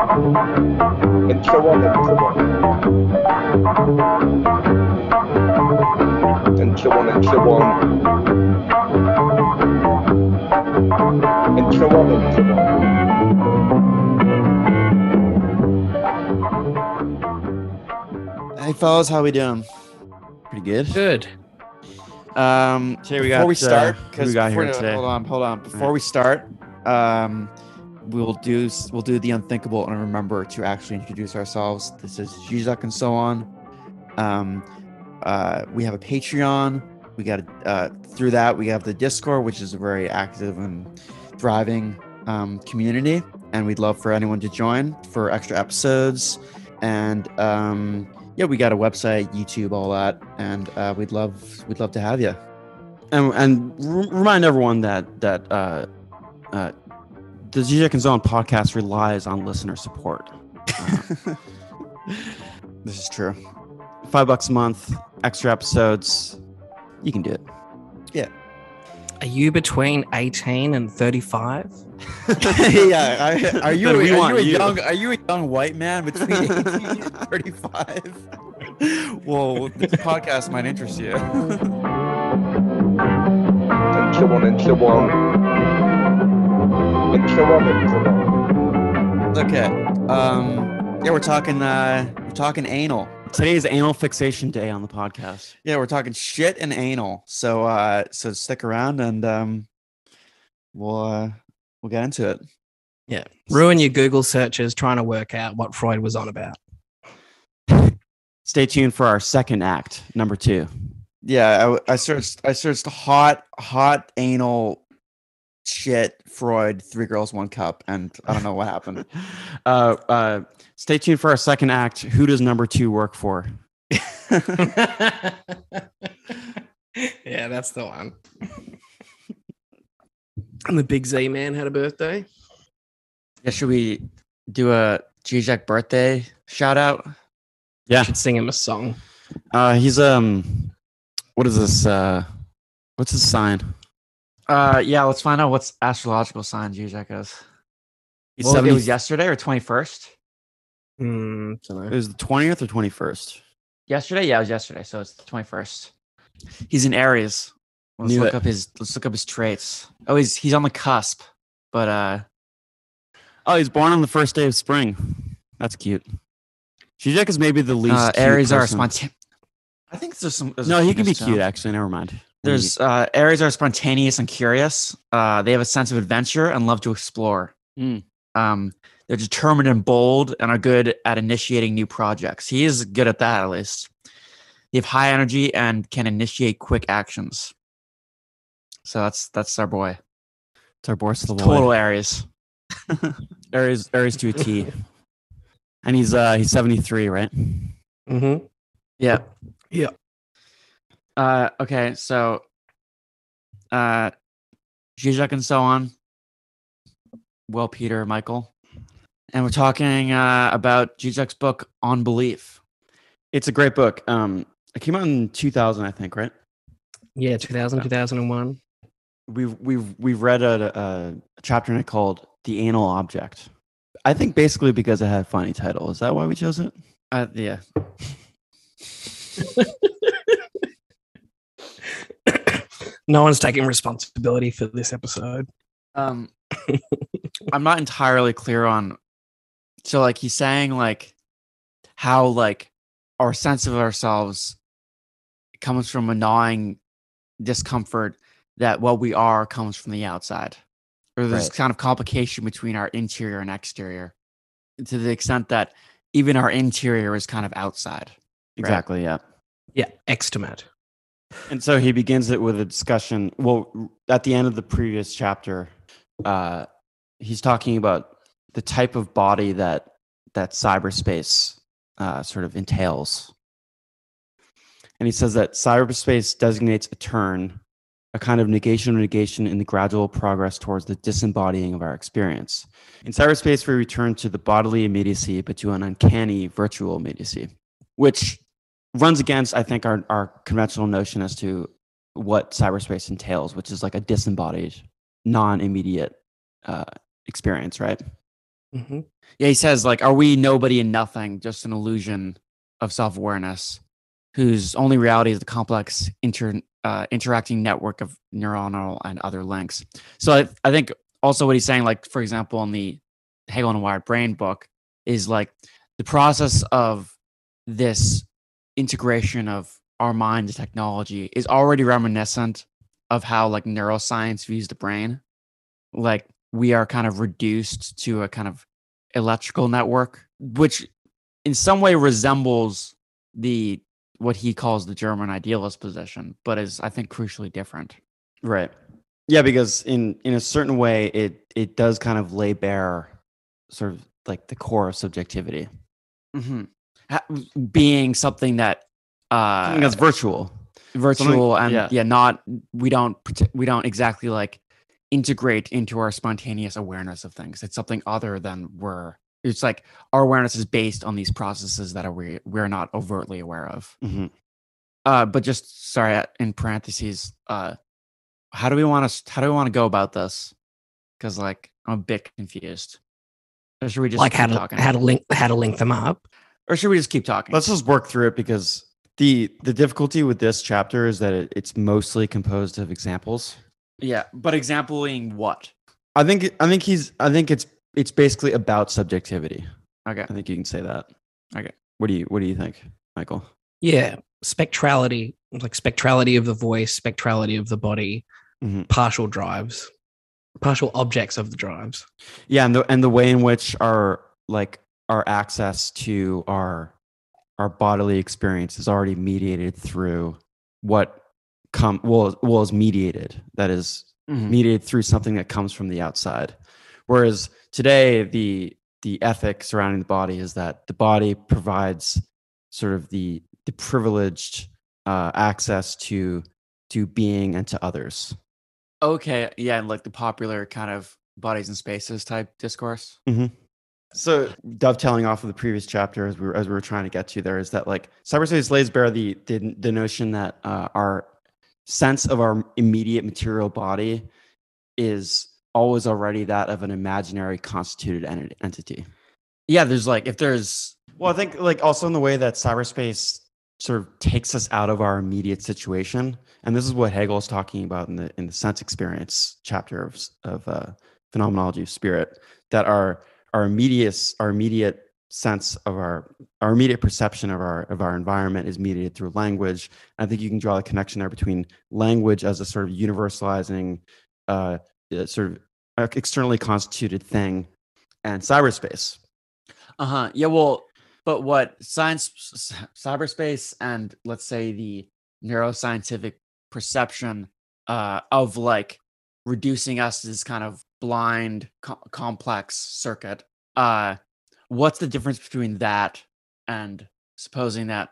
and so on and so on and so on and so on and so on and so on. Hey fellas, how we doing? Pretty good. Good. Today we got, we start, because we got here today. Hold on. Before we start, we'll do the unthinkable and remember to actually introduce ourselves. This is Zizek and so on. We have a Patreon. We got through that we have the Discord, which is a very active and thriving community, and we'd love for anyone to join for extra episodes. And we got a website, YouTube, all that, and we'd love to have you. And remind everyone that the Zizek and Zone podcast relies on listener support. This is true. $5 a month, extra episodes. You can do it. Yeah. Are you between 18 and 35? Yeah. Are you a young white man between 18 and 35? Well, this podcast might interest you. And so on and so on and so on and so on. Okay. We're talking anal. Today is Anal Fixation Day on the podcast. Yeah, we're talking shit and anal. So stick around and we'll get into it. Yeah. Ruin your Google searches trying to work out what Freud was on about. Stay tuned for our second act, number 2. Yeah, I searched hot anal shit Freud 3 girls 1 cup, and I don't know what happened. Stay tuned for our second act. Who does number 2 work for? Yeah, that's the one. And the Big Z man had a birthday. Yeah, should we do a Zizek birthday shout out? Yeah, should sing him a song. He's what is this? What's his sign? Yeah, let's find out what's astrological sign Zizek is. It was yesterday or 21st? It It was the 20th or 21st. Yesterday? Yeah, it was yesterday. So it's the 21st. He's in Aries. Let's look up his traits. Oh, he's on the cusp. But he's born on the first day of spring. That's cute. Zizek is maybe the least cute Aries person. are spontaneous. I think there's some. No, he can be cute actually. Never mind. There's Aries are spontaneous and curious. They have a sense of adventure and love to explore. They're determined and bold and are good at initiating new projects. He is good at that, at least. They have high energy and can initiate quick actions. So that's our boy. It's our boy. Total Aries. Aries to a T. And he's 73, right? Mm-hmm. Yeah. Yeah. Okay, so Zizek and so on. Well, Peter, Michael. And we're talking about Zizek's book On Belief. It's a great book. It came out in 2000, I think, right? Yeah, 2000, 2001. We've read a chapter in it called The Anal Object. I think basically because it had a funny title. Is that why we chose it? Yeah. No one's taking responsibility for this episode. I'm not entirely clear on. So, like, he's saying, like, how, like, our sense of ourselves comes from a gnawing discomfort that what we are comes from the outside. Or there's kind of complication between our interior and exterior, to the extent that even our interior is kind of outside. Exactly, yeah. Yeah, extimate. And so he begins it with a discussion. Well, at the end of the previous chapter, he's talking about the type of body that cyberspace sort of entails. And he says that cyberspace designates a turn, a kind of negation in the gradual progress towards the disembodying of our experience. In cyberspace, we return to the bodily immediacy, but to an uncanny virtual immediacy, which runs against, I think, our conventional notion as to what cyberspace entails, which is like a disembodied, non-immediate experience, right? Mhm. Yeah, he says like, are we nobody and nothing, just an illusion of self-awareness, whose only reality is the complex interacting network of neuronal and other links. So I think also what he's saying, like for example, in the Hegel and Wired Brain book, is like the process of this integration of our mind to technology is already reminiscent of how like neuroscience views the brain. Like we are kind of reduced to a kind of electrical network, which in some way resembles the what he calls the German idealist position, but is I think crucially different. Right. Yeah, because in a certain way, it does kind of lay bare sort of like the core of subjectivity. Being something that Something that's virtual. virtual and yeah. not we don't exactly like integrate into our spontaneous awareness of things. It's something other than it's like our awareness is based on these processes that we're not overtly aware of. Mhm. But just sorry, in parentheses, how do we want to go about this? Because like I'm a bit confused. Or should we just Like keep talking? how to link them up. Or should we just keep talking? Let's just work through it, because the difficulty with this chapter is that it's mostly composed of examples. Yeah, but exampling what? I think it's basically about subjectivity. Okay. I think you can say that. Okay. What do you think, Michael? Yeah, spectrality, like spectrality of the voice, spectrality of the body, Mhm. partial drives, partial objects of the drives. Yeah, and the way in which our access to our bodily experience is already mediated through what is mediated. That is mediated through something that comes from the outside. Whereas today, the ethic surrounding the body is that the body provides sort of the privileged access to being and to others. Okay, yeah, and like the popular kind of bodies and spaces type discourse. Mm-hmm. So dovetailing off of the previous chapter, as we were trying to get to, there is that like cyberspace lays bare the notion that our sense of our immediate material body is always already that of an imaginary constituted entity. Yeah, there's like Well, I think like also in the way that cyberspace sort of takes us out of our immediate situation, and this is what Hegel is talking about in the sense experience chapter of phenomenology of spirit, that our immediate sense of our immediate perception of our environment is mediated through language. And I think you can draw the connection there between language as a sort of universalizing, sort of externally constituted thing, and cyberspace. Yeah, well, but what cyberspace and let's say the neuroscientific perception of like reducing us to this kind of blind complex circuit, what's the difference between that and supposing that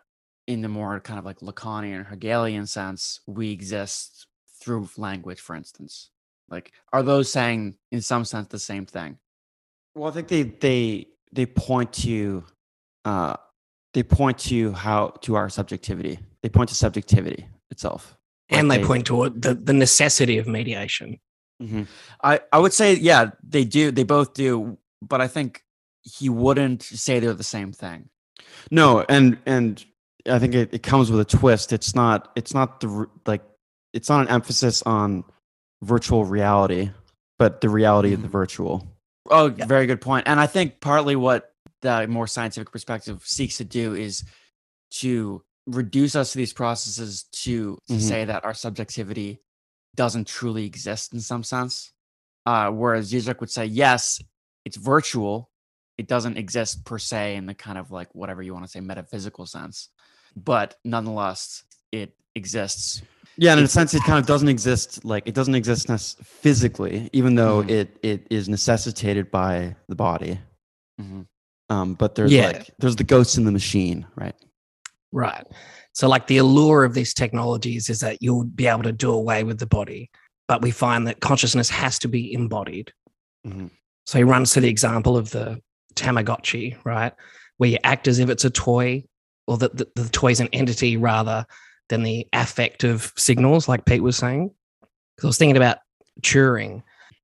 in the more kind of like Lacanian or Hegelian sense we exist through language, for instance? Like, are those saying in some sense the same thing? Well, I think they point to our subjectivity. They point to subjectivity itself, And they point to the necessity of mediation. Mm-hmm. I would say, yeah, they do. They both do. But I think he wouldn't say they're the same thing. No, and I think it comes with a twist. It's not it's not an emphasis on virtual reality, but the reality of the virtual. Oh, yeah. Very good point. And I think partly what the more scientific perspective seeks to do is to reduce us to these processes to say that our subjectivity doesn't truly exist in some sense. Whereas Zizek would say, yes, it's virtual. It doesn't exist per se in the kind of like whatever you want to say metaphysical sense, but nonetheless, it exists. Yeah, and in a sense, it kind of doesn't exist. Like it doesn't exist physically, even though it is necessitated by the body. But there's there's the ghosts in the machine, right? Right. So like the allure of these technologies is that you'll be able to do away with the body, but we find that consciousness has to be embodied. So he runs to the example of the Tamagotchi, right? Where you act as if it's a toy, or that the toy's an entity rather than the affective signals, like Pete was saying. Because I was thinking about Turing.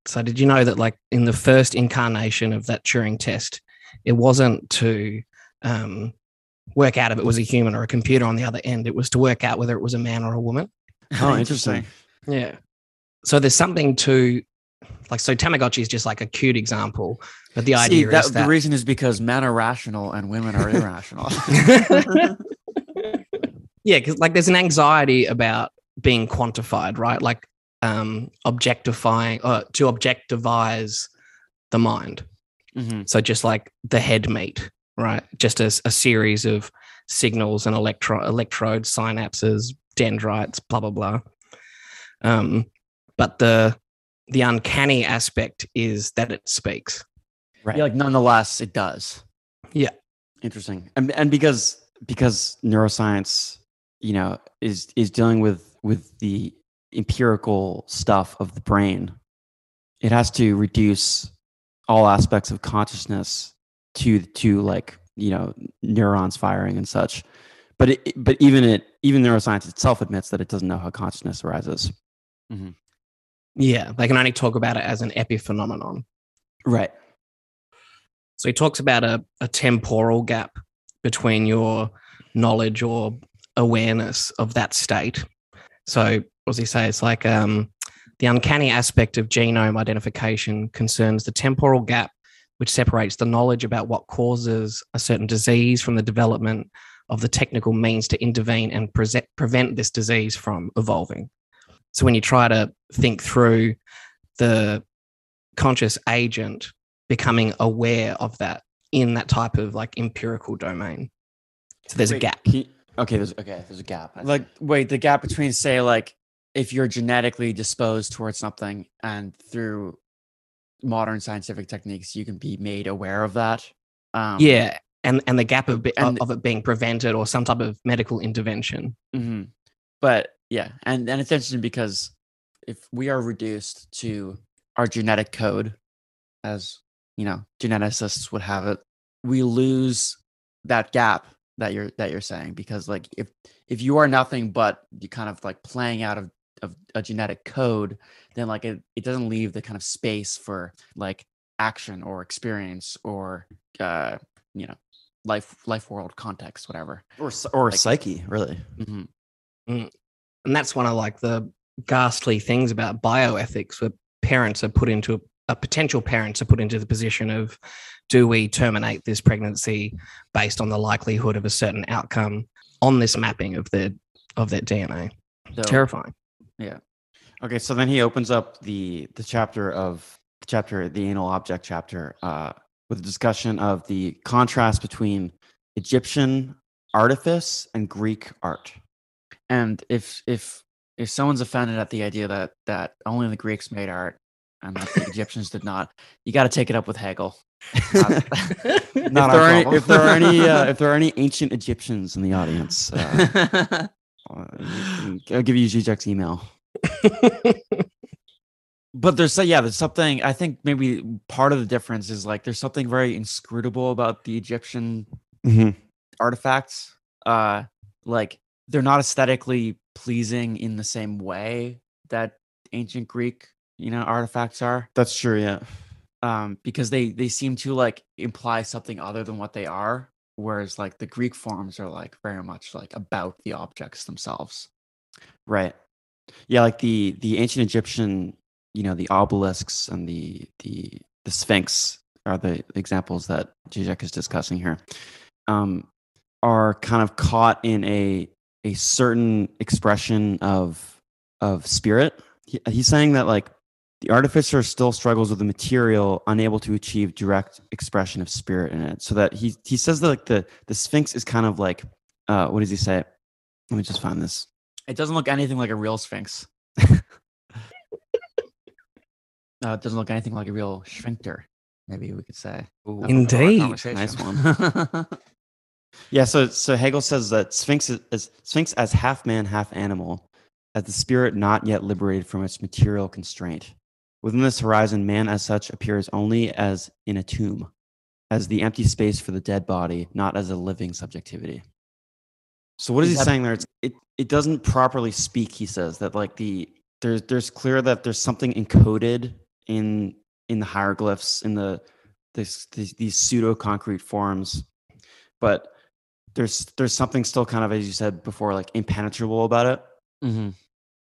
So did you know that like in the first incarnation of that Turing test, it wasn't to work out if it was a human or a computer on the other end. It was to work out whether it was a man or a woman. Oh, interesting. Yeah. So there's something to like, so Tamagotchi is just like a cute example, but the idea is that the reason is because men are rational and women are irrational. yeah, because like there's an anxiety about being quantified, right? Like objectifying to objectivize the mind. Mm-hmm. So just like the head meat, right? Just as a series of signals and electrodes, synapses, dendrites, blah blah blah. But the uncanny aspect is that it speaks. Right. Yeah, like nonetheless, it does. Yeah. Interesting. And because neuroscience, is dealing with the empirical stuff of the brain, it has to reduce all aspects of consciousness to like, neurons firing and such. But even neuroscience itself admits that it doesn't know how consciousness arises. Mm-hmm. Yeah, they can only talk about it as an epiphenomenon. Right. So he talks about a temporal gap between your knowledge or awareness of that state. So what does he say? It's like the uncanny aspect of genome identification concerns the temporal gap which separates the knowledge about what causes a certain disease from the development of the technical means to intervene and prevent this disease from evolving. So when you try to think through the conscious agent becoming aware of that in that type of like empirical domain. So there's a gap. There's a gap. Like, wait, the gap between, say, like, if you're genetically disposed towards something and through modern scientific techniques, you can be made aware of that. Yeah. And the gap of it being prevented or some type of medical intervention. Mm-hmm. But yeah, and it's interesting because if we are reduced to our genetic code, as geneticists would have it, we lose that gap that you're saying, because like if you are nothing but you kind of like playing out of a genetic code, then like it doesn't leave the kind of space for like action or experience or life world context, whatever, or like, psyche, really. Mm-hmm. And that's one of like the ghastly things about bioethics, where potential parents are put into the position of, do we terminate this pregnancy based on the likelihood of a certain outcome on this mapping of their DNA? So, terrifying. Yeah. Okay, so then he opens up the anal object chapter, with a discussion of the contrast between Egyptian artifice and Greek art. And if someone's offended at the idea that only the Greeks made art and that the Egyptians did not, you got to take it up with Hegel. If there are any ancient Egyptians in the audience, I'll give you Zizek's email. But there's something, I think maybe part of the difference is like there's something very inscrutable about the Egyptian artifacts. Like they're not aesthetically pleasing in the same way that ancient Greek, artifacts are. That's true, yeah. Because they seem to like imply something other than what they are, whereas like the Greek forms are like very much like about the objects themselves. Right. Yeah, like the ancient Egyptian, the obelisks and the Sphinx are the examples that Zizek is discussing here, are kind of caught in a certain expression of spirit. He's saying that like the artificer still struggles with the material, unable to achieve direct expression of spirit in it. So that he says that like the Sphinx is kind of like, what does he say? Let me just find this. It doesn't look anything like a real Sphinx. It doesn't look anything like a real sphincter, maybe we could say. Ooh, indeed. Nice one. Yeah, so Hegel says that Sphinx as half man, half animal, as the spirit not yet liberated from its material constraint. Within this horizon, man as such appears only as in a tomb, as the empty space for the dead body, not as a living subjectivity. So what is he saying there? It doesn't properly speak, he says, that like there's clear that there's something encoded in the hieroglyphs, in these pseudo concrete forms, but there's something still kind of, as you said before, like impenetrable about it. Mm-hmm.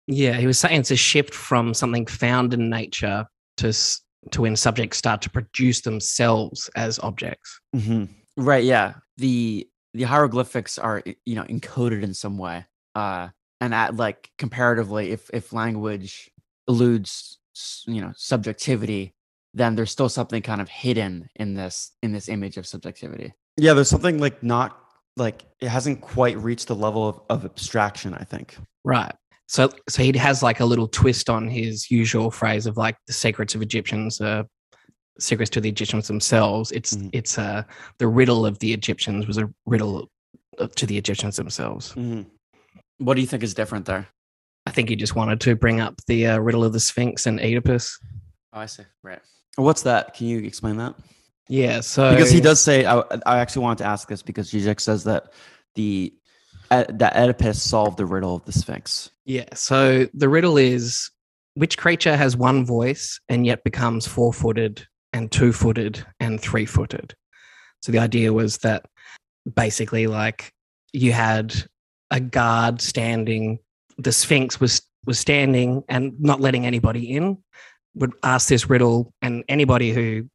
Yeah, he was saying it's a shift from something found in nature to when subjects start to produce themselves as objects. Mm-hmm. Right. Yeah. The hieroglyphics are, encoded in some way. And at like comparatively, if language eludes, subjectivity, then there's still something kind of hidden in this image of subjectivity. Yeah, there's something like not like it hasn't quite reached the level of abstraction, I think. Right. So he has like a little twist on his usual phrase of like the secrets of Egyptians, secrets to the Egyptians themselves. It's the riddle of the Egyptians was a riddle to the Egyptians themselves. Mm-hmm. What do you think is different there? I think he just wanted to bring up the riddle of the Sphinx and Oedipus. Oh, I see. Right. What's that? Can you explain that? Yeah, so Because he does say, I actually wanted to ask this because Zizek says that that Oedipus solved the riddle of the Sphinx. Yeah, so the riddle is which creature has one voice and yet becomes 4-footed and 2-footed and 3-footed. So the idea was that basically like you had a guard standing, the Sphinx was standing and not letting anybody in, would ask this riddle, and anybody who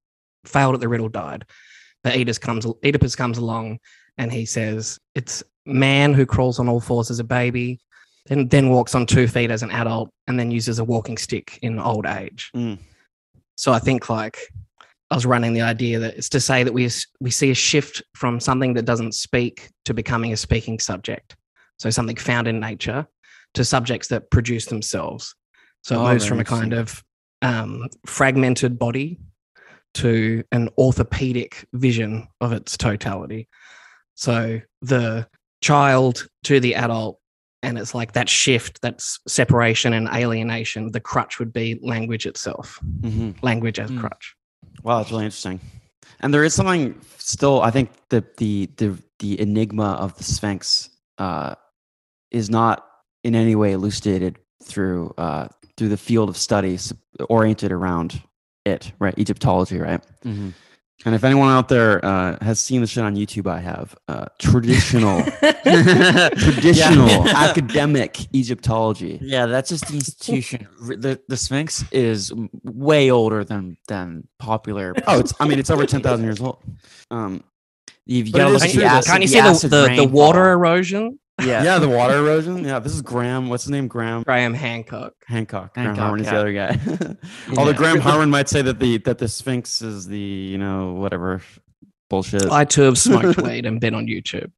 failed at the riddle died. But Oedipus comes along and he says, it's man who crawls on all fours as a baby, then walks on 2 feet as an adult, and then uses a walking stick in old age. Mm. So I think like I was running the idea that it's to say that we see a shift from something that doesn't speak to becoming a speaking subject. So something found in nature to subjects that produce themselves. So it moves from a kind of fragmented body to an orthopedic vision of its totality. So the child to the adult, and it's like that shift, that's separation and alienation. The crutch would be language itself, language as crutch. Wow, that's really interesting. And there is something still, I think that the enigma of the Sphinx is not in any way elucidated through the field of studies oriented around it, right? Egyptology, right? Mm-hmm. And if anyone out there has seen the shit on YouTube, I have traditional academic Egyptology. Yeah, that's just the institution. The Sphinx is way older than popular. Oh, it's over 10,000 years old. You've got to look at the acid. Can't you see the water erosion? Yeah, the water erosion. Yeah, this is Graham. What's his name? Graham Hancock. Graham Harmon is the other guy. Although Graham Harmon might say that the Sphinx is the whatever bullshit. I too have smoked weed and been on YouTube.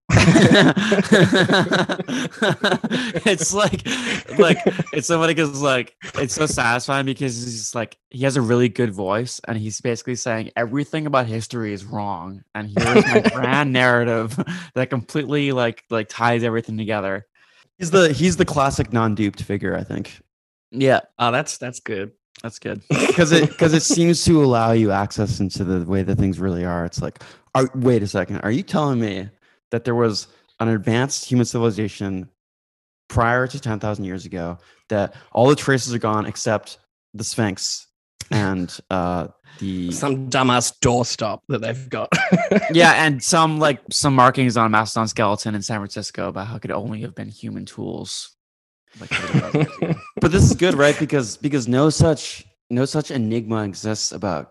It's like it's somebody because like it's so satisfying because he's like he has a really good voice and he's basically saying everything about history is wrong and here's my grand narrative that completely like ties everything together. He's the classic non-duped figure, I think. Yeah. Oh, that's good. That's good. Because it seems to allow you access into the way that things really are. It's like, wait a second, are you telling me that there was an advanced human civilization prior to 10,000 years ago, that all the traces are gone except the Sphinx and some dumbass doorstop that they've got? Yeah, and some markings on a mastodon skeleton in San Francisco about how it could only have been human tools. But this is good, right? Because no such enigma exists about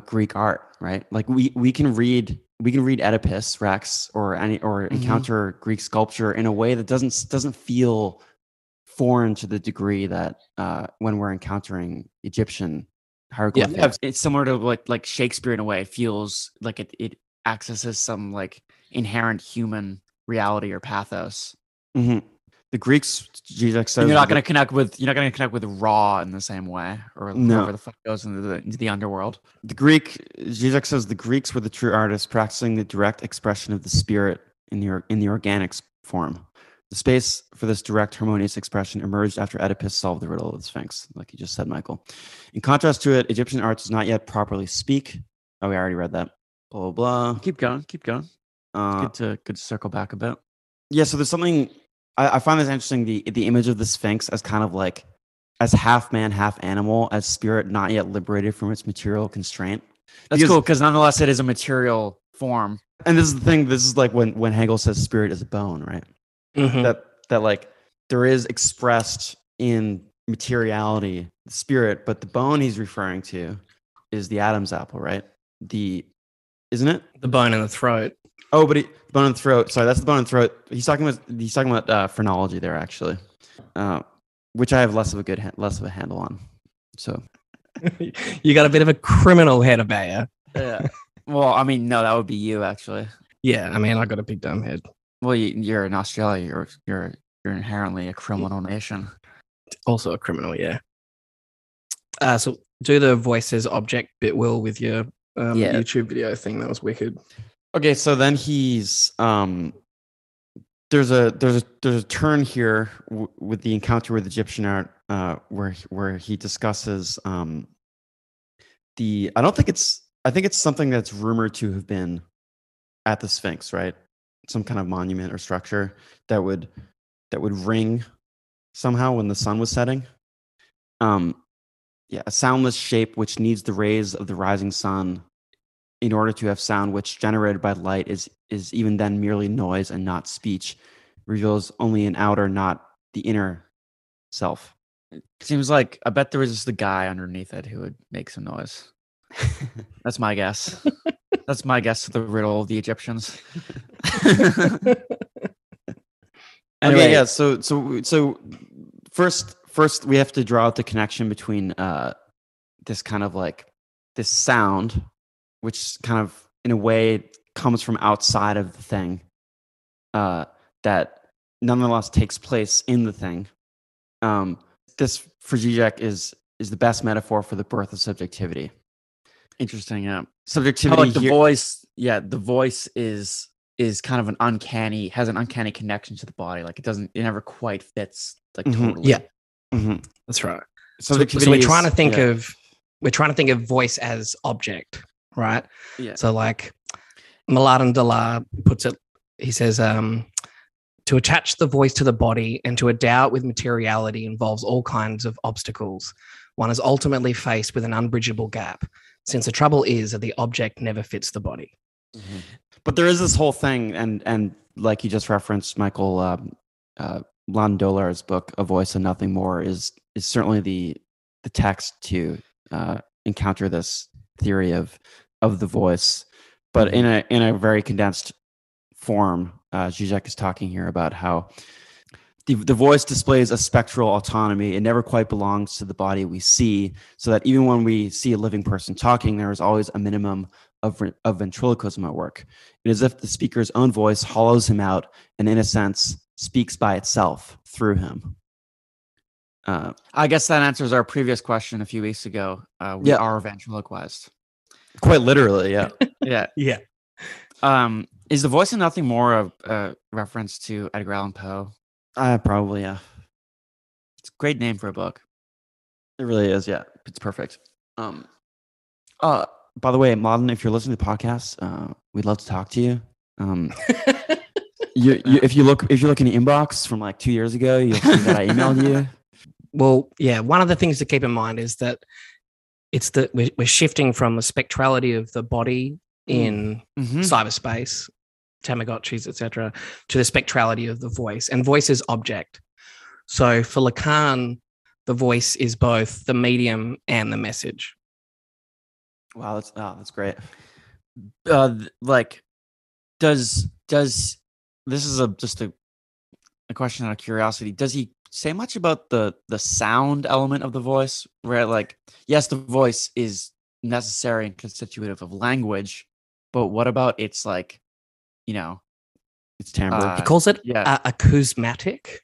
Greek art, right? Like we can read Oedipus Rex or encounter Greek sculpture in a way that doesn't feel foreign to the degree that when we're encountering Egyptian hieroglyphics. Yeah, it's similar to like Shakespeare in a way. It feels like it accesses some like inherent human reality or pathos. Mm-hmm. The Greeks, Jesus says, you're not going to connect with Ra in the same way, or whoever the fuck goes into the underworld. Jesus says the Greeks were the true artists, practicing the direct expression of the spirit in the organic form. The space for this direct, harmonious expression emerged after Oedipus solved the riddle of the Sphinx, like you just said, Michael. In contrast to it, Egyptian art does not yet properly speak. Oh, we already read that. Blah blah blah. Keep going. Good to circle back a bit. Yeah, so there's something. I find this interesting, the image of the Sphinx as kind of like as half man, half animal, as spirit not yet liberated from its material constraint. That's Because- cool because nonetheless it is a material form. And this is the thing. This is like when Hegel says spirit is a bone, right? Mhm. That like there is expressed in materiality the spirit, but the bone he's referring to is the Adam's apple, right? Isn't it? The bone in the throat. Oh, but bone in the throat. Sorry, that's the bone in the throat. He's talking about phrenology there, actually, which I have less of a handle on. So You got a bit of a criminal head about you. Yeah. Well, I mean, no, that would be you actually. Yeah, I mean, I got a big dumb head. Well, you're in Australia. You're inherently a criminal nation. Also a criminal, yeah. So do the voices object bit, Will, with your Yeah. YouTube video thing. That was wicked. okay, so then he's there's a turn here with the encounter with Egyptian art, where he discusses I think it's something that's rumored to have been at the Sphinx, right? Some kind of monument or structure that would ring somehow when the sun was setting. Yeah, a soundless shape which needs the rays of the rising sun in order to have sound, which generated by light is even then merely noise and not speech, reveals only an outer, not the inner self. Seems like I bet there was just the guy underneath it who would make some noise. That's my guess. That's my guess to the riddle of the Egyptians. Anyway. Okay, yeah. So first we have to draw out the connection between this kind of like this sound, which kind of in a way comes from outside of the thing, that nonetheless takes place in the thing. This for Zizek is the best metaphor for the birth of subjectivity. Interesting, yeah. Subjectivity Like the here- voice, yeah, the voice is kind of has an uncanny connection to the body. Like it never quite fits like Mhm. totally. Yeah. Mhm. That's right. So Subjectivity we're is- trying to think yeah. of voice as object, right? Yeah. So like Mladen Dalar puts it, he says, to attach the voice to the body and to endow it with materiality involves all kinds of obstacles. One is ultimately faced with an unbridgeable gap, since the trouble is that the object never fits the body. Mhm. But there is this whole thing, and like you just referenced, Michael, Lon Dolar's book, "A Voice and Nothing More," is certainly the text to encounter this theory of the voice, but in a very condensed form. Zizek is talking here about how the voice displays a spectral autonomy. It never quite belongs to the body we see, so that even when we see a living person talking, there is always a minimum of ventriloquism at work. It is as if the speaker's own voice hollows him out and, in a sense, speaks by itself through him. I guess that answers our previous question a few weeks ago. We Yeah. are ventriloquized. Quite literally, yeah. Yeah. Yeah. Is the voice and nothing more a reference to Edgar Allan Poe? Probably, yeah. It's a great name for a book. It really is, yeah. It's perfect. By the way, Modern, if you're listening to the podcast, we'd love to talk to you. If you look in the inbox from like 2 years ago, you'll see that I emailed you. Well, yeah. One of the things to keep in mind is that it's that we're shifting from the spectrality of the body in Mhm. cyberspace, Tamagotchis, etc., to the spectrality of the voice. And voice is object. So for Lacan, the voice is both the medium and the message. Wow, that's great. Like, does this is just a question out of curiosity? Does he say much about the sound element of the voice? Where like, yes, the voice is necessary and constitutive of language, but what about its like, It's timbre. He calls it yeah. acousmatic.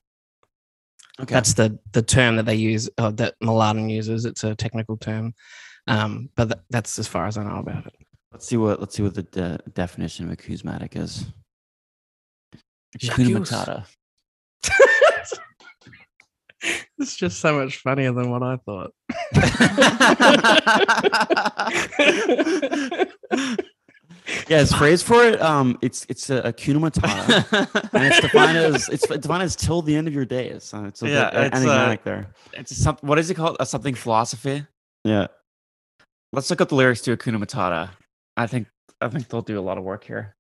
Okay. That's the term that they use, that Mladen uses. It's a technical term, but that's as far as I know about it. Let's see what the definition of acousmatic is. Hakuna Matata. It's just so much funnier than what I thought. Yeah, his phrase for it, it's a Hakuna Matata, and it's defined as till the end of your days. So it's a Yeah, bit it's, enigmatic there. It's what is it called? A something philosophy. Yeah. Let's look up the lyrics to Hakuna Matata. I think they'll do a lot of work here.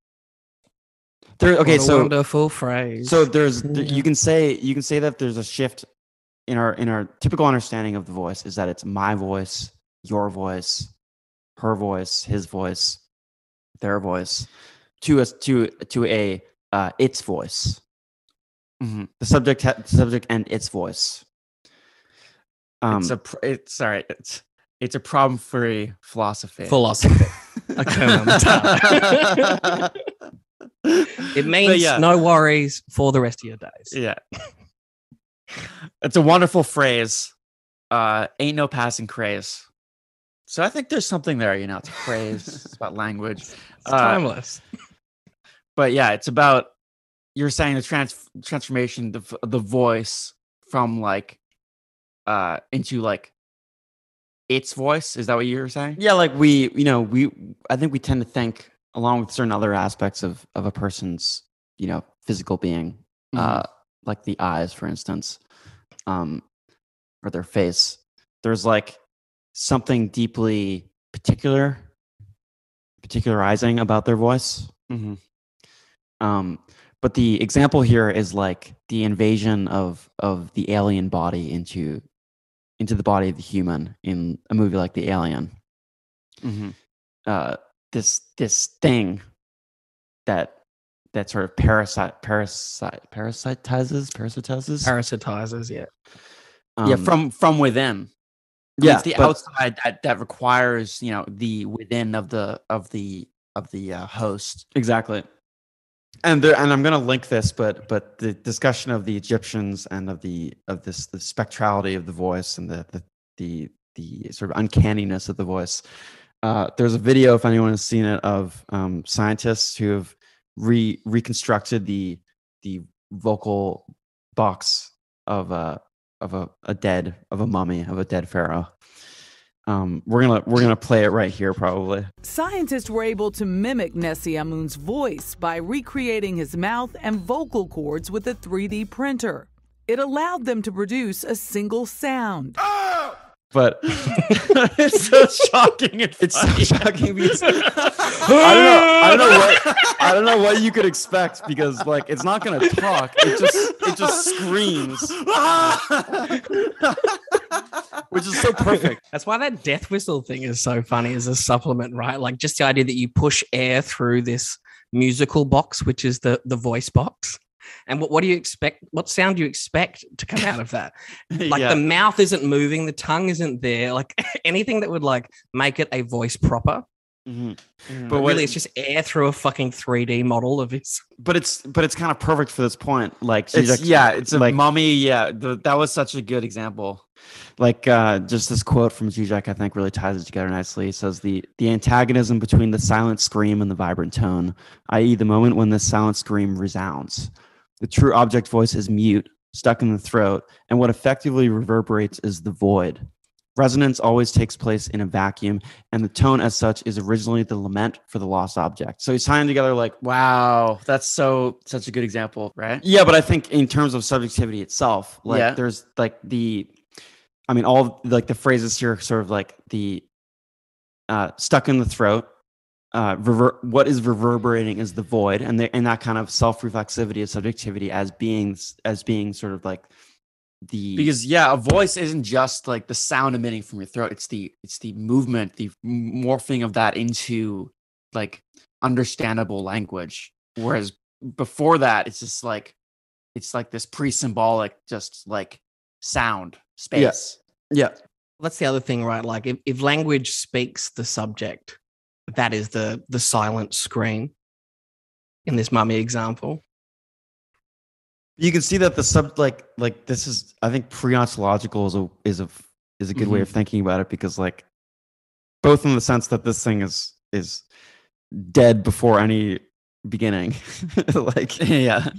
Okay, What a so wonderful phrase. so you can say that there's a shift in our typical understanding of the voice is that it's my voice, your voice, her voice, his voice, their voice, to a its voice. Mm-hmm. The subject and its voice. It's a problem-free philosophy. philosophy. Hakuna Matata. It means no worries for the rest of your days. Yeah. It's a wonderful phrase. Ain't no passing craze. So I think there's something there, it's a craze. It's about language. It's timeless. But yeah, it's about, you're saying the transformation of the voice from like into like its voice. Is that what you were saying? Yeah, like I think we tend to think, along with certain other aspects of a person's physical being, like the eyes, for instance, or their face. There's like something deeply particularizing about their voice. But the example here is like the invasion of the alien body into the body of the human in a movie like The Alien. This thing that sort of Parasitizes, yeah. From within. Yeah, it's the outside that requires the within of the host. Exactly. And I'm going to link this, but the discussion of the Egyptians and of the spectrality of the voice and the sort of uncanniness of the voice. There's a video, if anyone has seen it, of scientists who have reconstructed the vocal box of a mummy, of a dead pharaoh. We're gonna play it right here, probably. Scientists were able to mimic Nessie Amun's voice by recreating his mouth and vocal cords with a 3D printer. It allowed them to produce a single sound. But It's so shocking. It's so shocking because I don't know what you could expect, because like it's not gonna talk. It just screams, which is so perfect. That's why that death whistle thing is so funny as a supplement, right? Like just the idea that you push air through this musical box, which is the voice box. And what do you expect? What sound do you expect to come out of that? Like the mouth isn't moving, the tongue isn't there. Like anything that would like make it a voice proper. But really, it's just air through a fucking 3D model of his. But it's kind of perfect for this point. Like it's a mummy. Yeah, that was such a good example. Like just this quote from Zizek, I think, really ties it together nicely. He says the antagonism between the silent scream and the vibrant tone, i.e., the moment when the silent scream resounds. The true object voice is mute, stuck in the throat, and what effectively reverberates is the void. Resonance always takes place in a vacuum, and the tone as such is originally the lament for the lost object. So he's tying together like, wow, that's such a good example, right? Yeah, but I think in terms of subjectivity itself, like there's like all like the phrases here, sort of like the stuck in the throat. What is reverberating is the void, and that kind of self-reflexivity of subjectivity as being sort of like because a voice isn't just like the sound emitting from your throat. It's the movement, the morphing of that into like understandable language. Whereas before that, it's just like this pre-symbolic, just like sound space. Yeah. That's the other thing, right? Like if language speaks the subject, that is the silent scream in this mummy example. You can see that the like this is, I think, pre-ontological is a good way of thinking about it, because like both in the sense that this thing is dead before any beginning. Like yeah.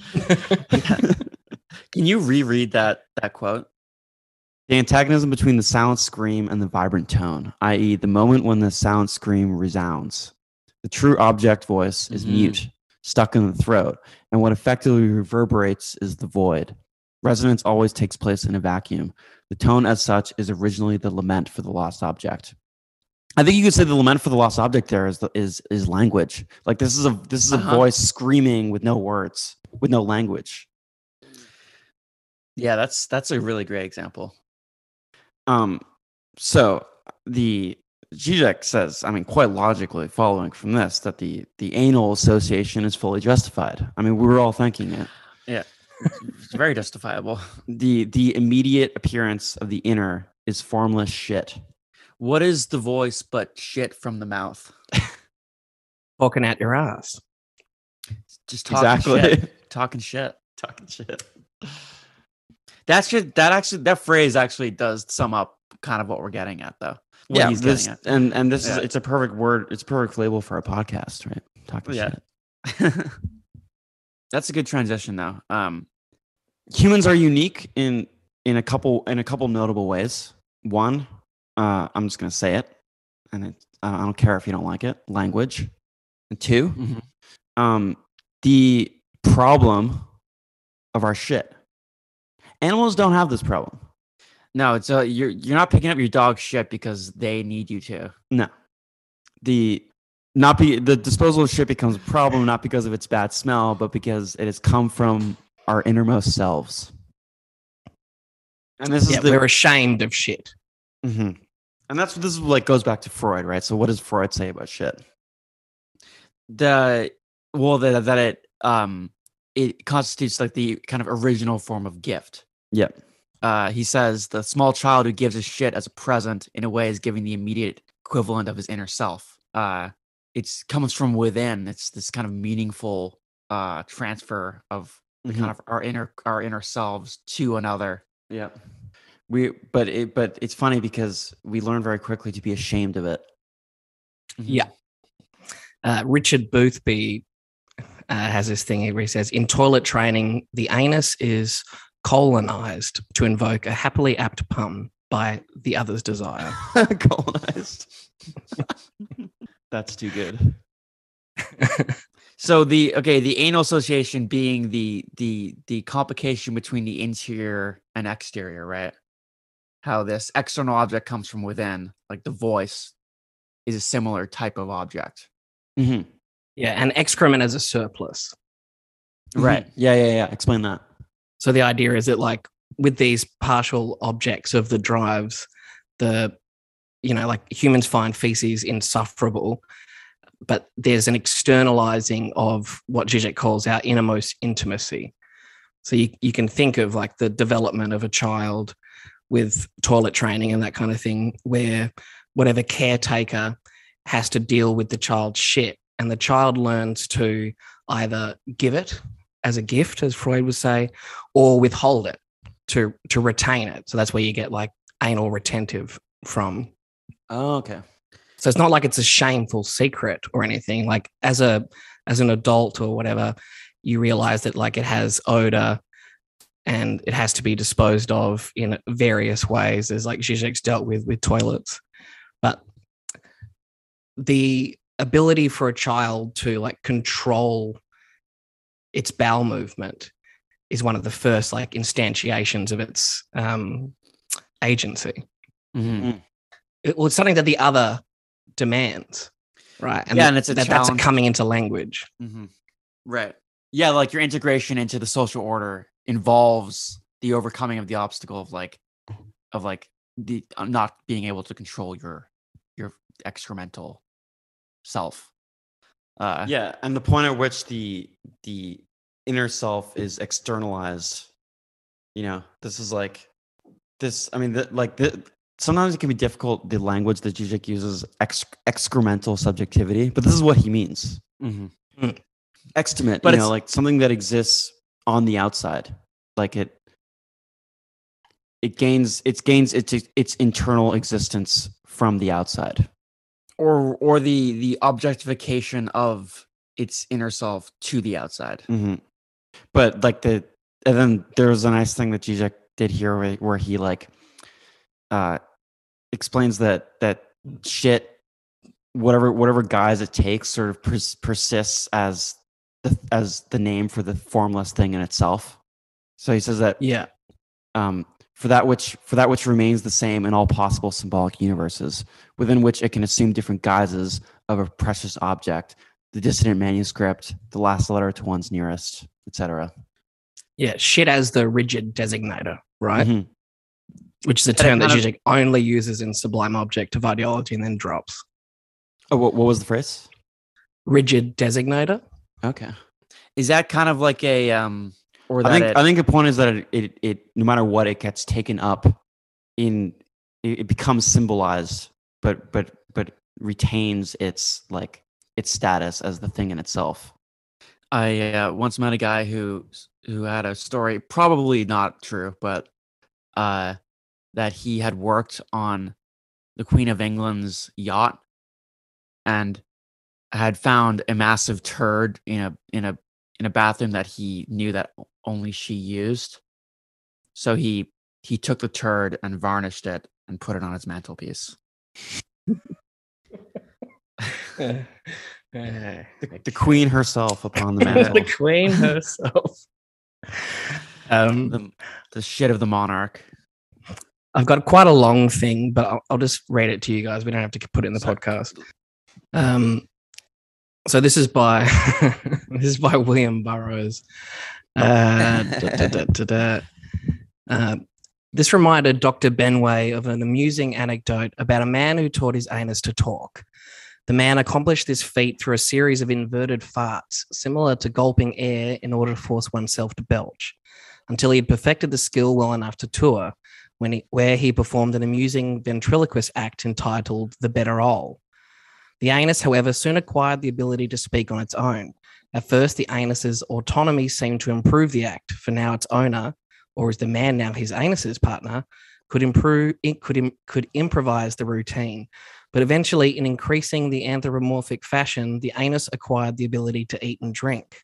Can you reread that quote? The antagonism between the silent scream and the vibrant tone, i.e., the moment when the silent scream resounds. The true object voice is mute, stuck in the throat, and what effectively reverberates is the void. Resonance always takes place in a vacuum. The tone as such is originally the lament for the lost object. I think you could say the lament for the lost object there is language. Like this is a voice screaming with no words, with no language. Yeah, that's a really great example. So the Zizek says, I mean, quite logically following from this, that the anal association is fully justified. I mean, we were all thinking it. Yeah, it's very justifiable. The immediate appearance of the inner is formless shit. What is the voice but shit from the mouth? Talking out your ass. Just talking shit. Talking shit. Talking shit. That phrase actually does sum up kind of what we're getting at, though. What he's this getting at. and this is it's a perfect word. It's a perfect label for a podcast, right? Talking shit. That's a good transition, though. Humans are unique in a couple notable ways. One, I'm just gonna say it, and I don't care if you don't like it. Language. And two, the problem of our shit. Animals don't have this problem. No, it's you're not picking up your dog's shit because they need you to. No, the disposal of shit becomes a problem not because of its bad smell, but because it has come from our innermost selves. And this is we're ashamed of shit. Mm-hmm. And this is like goes back to Freud, right? So what does Freud say about shit? That it constitutes like the kind of original form of gift. Yep. He says the small child who gives a shit as a present in a way is giving the immediate equivalent of his inner self. It comes from within. It's this kind of meaningful transfer of the kind of our inner selves to another. Yeah. But it's funny because we learn very quickly to be ashamed of it. Yeah. Richard Boothby has this thing where he says, in toilet training, the anus is colonized to invoke a happily apt pun by the other's desire. Colonized. That's too good. So the anal association being the complication between the interior and exterior, right? How this external object comes from within, like the voice is a similar type of object. Mm-hmm. Yeah, and excrement as a surplus. Right. Yeah. Explain that. So the idea is that, like, with these partial objects of the drives, like humans find feces insufferable, but there's an externalizing of what Zizek calls our innermost intimacy. So you can think of like the development of a child with toilet training and that kind of thing, where whatever caretaker has to deal with the child's shit, and the child learns to either give it as a gift, as Freud would say, or withhold it to retain it. So that's where you get like anal retentive from. Oh, okay. So it's not like it's a shameful secret or anything. Like as an adult or whatever, you realize that like it has odor and it has to be disposed of in various ways, as like Zizek's dealt with toilets. But the ability for a child to like control its bowel movement is one of the first like instantiations of its agency. Mm-hmm. It's something that the other demands, right? And and it's that's coming into language. Mm-hmm. Right. Yeah, like your integration into the social order involves the overcoming of the obstacle of the not being able to control your excremental self. And the point at which the inner self is externalized. This is like this. I mean, sometimes it can be difficult. The language that Zizek uses, excremental subjectivity, but this is what he means. Mm-hmm. Extimate, but like something that exists on the outside, like it gains its internal existence from the outside, or the objectification of its inner self to the outside. Mm-hmm. But like and then there's a nice thing that Zizek did here where he like explains that shit whatever guise it takes sort of persists as the name for the formless thing in itself. So he says that Yeah. for that which remains the same in all possible symbolic universes, within which it can assume different guises of a precious object, the dissident manuscript, the last letter to one's nearest, etc. Yeah. Shit as the rigid designator, right? Mhm. Which is a But it term that kind of- Zizek only uses in sublime object of ideology and then drops. Oh, what was the phrase? Rigid designator. Okay. Is that kind of like a or that I think the point is that it no matter what, it gets taken up in it becomes symbolized, but retains its status as the thing in itself. I once met a guy who had a story, probably not true, but that he had worked on the Queen of England's yacht and had found a massive turd in a bathroom that he knew that only she used. So he took the turd and varnished it and put it on his mantelpiece. The queen herself upon the mantle. The queen herself. The shit of the monarch. I've got quite a long thing, but I'll just read it to you guys. We don't have to put it in the podcast. So this is by William Burroughs. This reminded Dr. Benway of an amusing anecdote about a man who taught his anus to talk. The man accomplished this feat through a series of inverted farts, similar to gulping air in order to force oneself to belch, until he had perfected the skill well enough to tour, where he performed an amusing ventriloquist act entitled The Better Ole. The anus, however, soon acquired the ability to speak on its own. At first, the anus's autonomy seemed to improve the act, for now its owner, or as the man now his anus's partner, could improvise the routine. But eventually, in increasing the anthropomorphic fashion, the anus acquired the ability to eat and drink.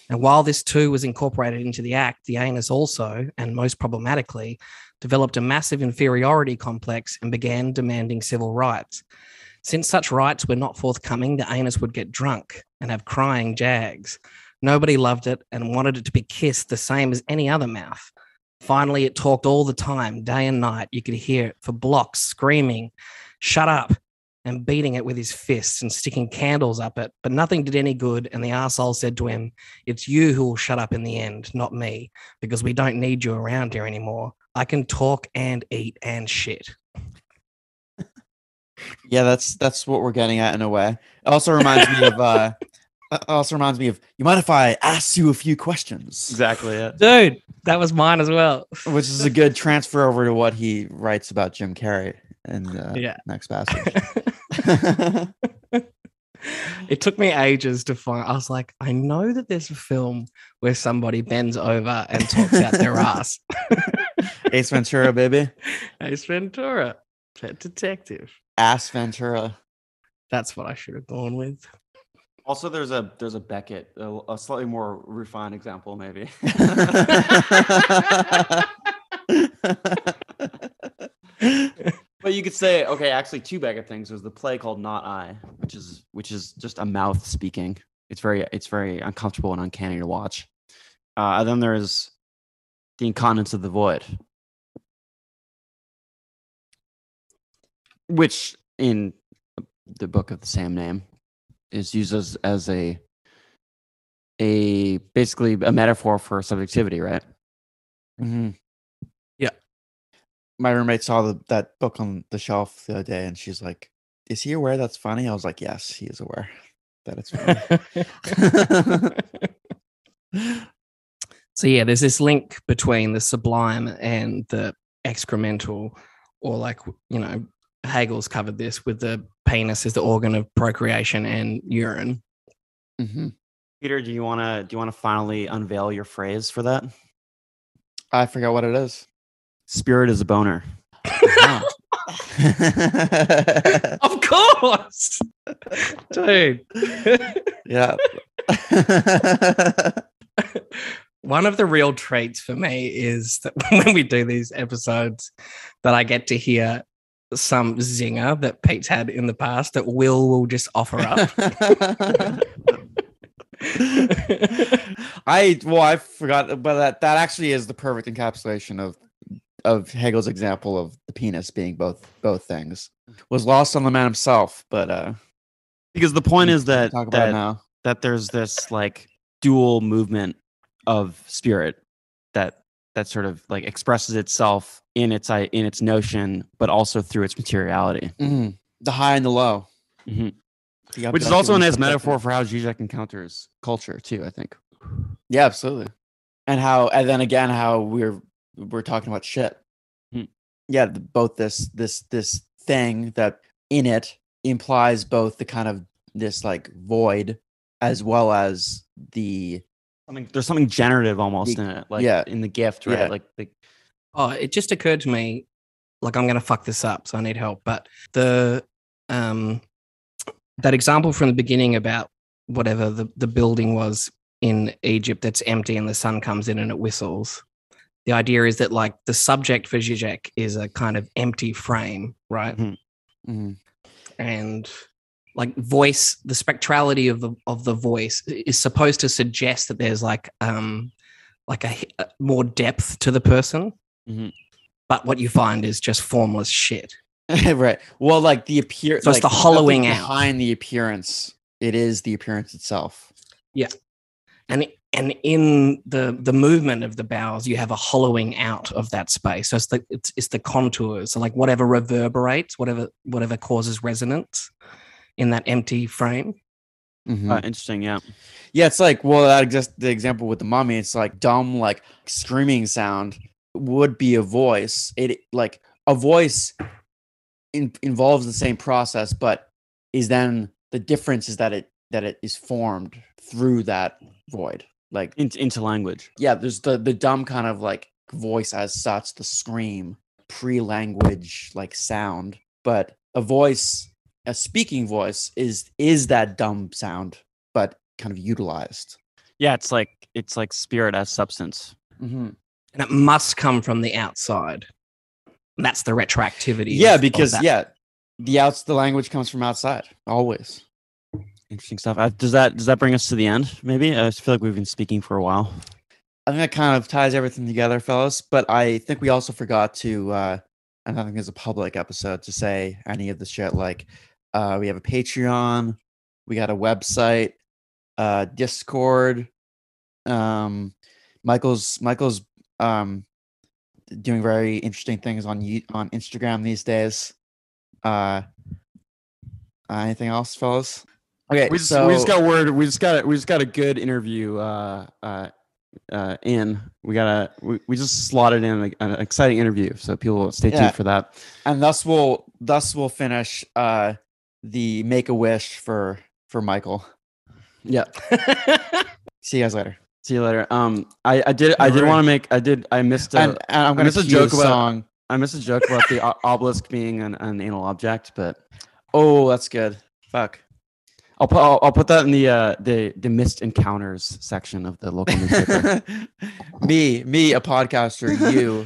And while this too was incorporated into the act, the anus also, and most problematically, developed a massive inferiority complex and began demanding civil rights. Since such rights were not forthcoming, the anus would get drunk and have crying jags. Nobody loved it and wanted it to be kissed the same as any other mouth. Finally, it talked all the time, day and night. You could hear it for blocks, screaming, "Shut up," and beating it with his fists and sticking candles up it. But nothing did any good, and the arsehole said to him, "It's you who will shut up in the end, not me, because we don't need you around here anymore. I can talk and eat and shit." Yeah, that's what we're getting at in a way. It also reminds me of you mind if I ask you a few questions? Exactly. Yeah. Dude, that was mine as well. Which is a good transfer over to what he writes about Jim Carrey in the next passage. It took me ages to find. I was like, I know that there's a film where somebody bends over and talks out their ass. Ace Ventura, baby. Ace Ventura, Pet Detective. Ass Ventura. That's what I should have gone with. Also, there's a Beckett, a slightly more refined example, maybe. But you could say, okay, actually, two Beckett things. There's the play called Not I, which is just a mouth speaking. It's very uncomfortable and uncanny to watch. And then there's The Incontinence of the Void, which in the book of the same name is used as a basically a metaphor for subjectivity, right? Mm-hmm. Yeah. My roommate saw that book on the shelf the other day, and she's like, "Is he aware that's funny?" I was like, "Yes, he is aware that it's funny." So yeah, there's this link between the sublime and the excremental, or like, you know, Hegel's covered this with the penis as the organ of procreation and urine. Mm-hmm. Peter, do you want to finally unveil your phrase for that? I forgot what it is. Spirit is a boner. Of course, dude. Yeah. One of the real traits for me is that when we do these episodes, that I get to hear some zinger that Pete's had in the past that Will just offer up? I forgot, but that actually is the perfect encapsulation of Hegel's example of the penis being both things. Was lost on the man himself, but because the point is we can that talk about it now. that there's this like dual movement of spirit that sort of like expresses itself in its notion, but also through its materiality. Mhm. The high and the low. Mhm. The Which is objective also a and nice subjective. metaphor for how Zizek encounters culture too, I think. Yeah, absolutely. And then again how we're talking about shit. Hmm. Yeah, both this thing that in it implies both the kind of this like void as well as the There's something generative almost The- in it, like yeah. in the gift, right? Yeah. Like Oh, it just occurred to me, like I'm going to fuck this up, so I need help. But the that example from the beginning about whatever the building was in Egypt that's empty and the sun comes in and it whistles. The idea is that like the subject for Zizek is a kind of empty frame, right? Mhm. Mhm. And like voice, the spectrality of the voice is supposed to suggest that there's like a more depth to the person. Mhm. But what you find is just formless shit. Right. Well, like the appearance. So it's the hollowing out. behind the appearance. It is the appearance itself. Yeah. And in the movement of the bowels, you have a hollowing out of that space. So it's the contours, so like whatever reverberates, whatever causes resonance in that empty frame. Mhm. Interesting, yeah. Yeah, it's like the example with the mummy. It's like dumb, like screaming sound would be a voice. It like a voice involves the same process, but is then the difference is that it is formed through that void. Like Into language. yeah, there's the dumb kind of like voice as such, the scream, pre-language like sound, but a speaking voice is that dumb sound, but kind of utilized. Yeah, it's like spirit as substance. Mm-hmm. And it must come from the outside. And that's the retroactivity. Yeah, of because that. the language comes from outside always. Interesting stuff. Does that bring us to the end? Maybe I just feel like we've been speaking for a while. I think that kind of ties everything together, fellas. But I think we also forgot to, and I think it's a public episode, to say any of the shit. Like, we have a Patreon, we got a website, Discord. Michael's doing very interesting things on Instagram these days. Anything else, fellas? Okay, We just got word. We just got a good interview. We just slotted in an exciting interview, so people will stay tuned for that. And thus we'll finish the Make-A-Wish for Michael. Yeah. See you guys later. See you later. I missed And I'm gonna missed a cue joke the about song. I missed a joke about the obelisk being an anal object, but Oh, that's good. Fuck. I'll put that in the missed encounters section of the local newspaper. me, a podcaster.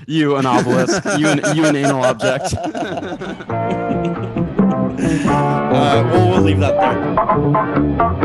You, an obelisk. you an anal object. we'll leave that there.